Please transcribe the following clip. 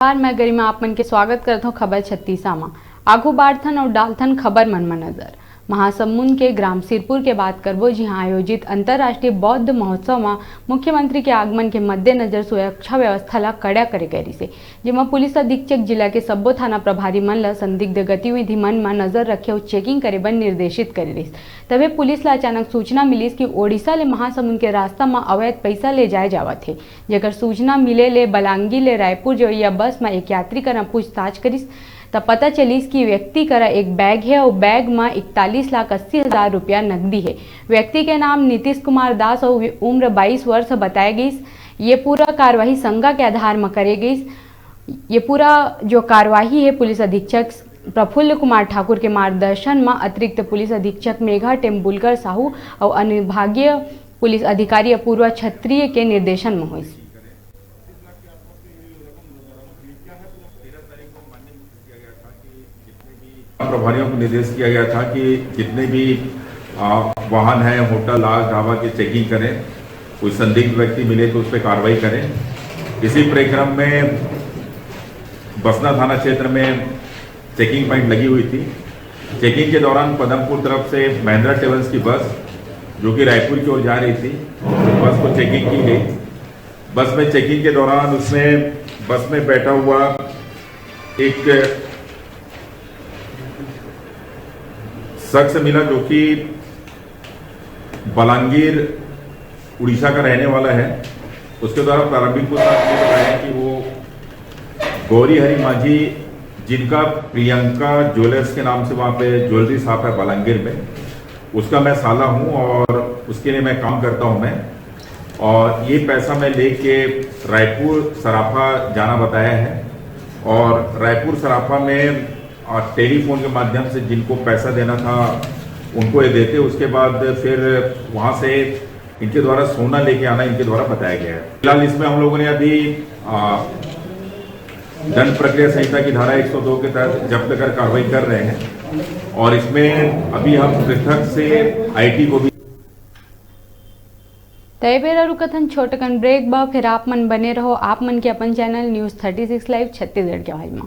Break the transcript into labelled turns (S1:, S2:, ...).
S1: मैं गरिमा आप मन के स्वागत करता हूँ खबर 36 में। आगू बाढ़थन और डालथन खबर मन में नजर। महासमुंद के ग्राम सिरपुर के बात करबो, जहां आयोजित अंतर्राष्ट्रीय बौद्ध महोत्सव में मुख्यमंत्री के आगमन के मद्देनजर सुरक्षा व्यवस्था ला कड़ा करे गई से, जिसमें पुलिस अधीक्षक जिला के सब्बो थाना प्रभारी मन ला संदिग्ध गतिविधि मन में नजर रखे और चेकिंग करे बर निर्देशित करे रही। तबे पुलिस ला अचानक सूचना मिली कि ओडिशा ले महासमुंद के रास्ता में अवैध पैसा ले जाए जावत है। जेकर सूचना मिले ले बलांगीर ले रायपुर जोइया बस में एक यात्री करा पूछताछ करिस तब पता चलिस कि व्यक्ति करा एक बैग है और बैग में 41,80,000 रुपया नकदी है। व्यक्ति के नाम नीतीश कुमार दास और उम्र 22 वर्ष बताया गई। ये पूरा कार्यवाही संज्ञा के आधार में करे गई। ये पूरा जो कार्यवाही है पुलिस अधीक्षक प्रफुल्ल कुमार ठाकुर के मार्गदर्शन में अतिरिक्त पुलिस अधीक्षक मेघा टेम्बुलकर साहू और अनुभागीय पुलिस अधिकारी अपूर्वा क्षत्रिय के निर्देशन में हुई।
S2: प्रभारियों को निर्देश किया गया था कि जितने भी वाहन हैं, होटल, लॉज, ढाबा की चेकिंग करें। कोई संदिग्ध व्यक्ति मिले तो उस पर कार्रवाई करें। इसी परिक्रम में बसना थाना क्षेत्र में चेकिंग पॉइंट लगी हुई थी। चेकिंग के दौरान पदमपुर तरफ से महिंद्रा ट्रेवल्स की बस जो कि रायपुर की ओर जा रही थी, बस को चेकिंग की गई। बस में चेकिंग के दौरान उसमें बस में बैठा हुआ एक शख्स मिला जो कि बलांगीर उड़ीसा का रहने वाला है। उसके द्वारा प्रारंभिक पूछताछ में बताया कि वो गौरी हरि माझी, जिनका प्रियंका ज्वेलर्स के नाम से वहाँ पे ज्वेलरी शॉप है बलांगीर में, उसका मैं साला हूँ और उसके लिए मैं काम करता हूँ मैं। और ये पैसा मैं लेके रायपुर सराफा जाना बताया है और रायपुर सराफा में और टेलीफोन के माध्यम से जिनको पैसा देना था उनको ये देते। उसके बाद फिर वहाँ से इनके द्वारा सोना लेके आना इनके द्वारा बताया गया है। फिलहाल इसमें हम लोगों ने अभी दंड प्रक्रिया संहिता की धारा 102 के तहत जब्त कर कार्रवाई कर रहे हैं और इसमें अभी हम पृथक से आईटी को भी
S1: तय बेरा रुकथन छोटकन ब्रेक बा। फिर आप मन बने रहो। आप मन के अपन चैनल न्यूज़ 36 लाइव छत्तीसगढ़ के हाल में।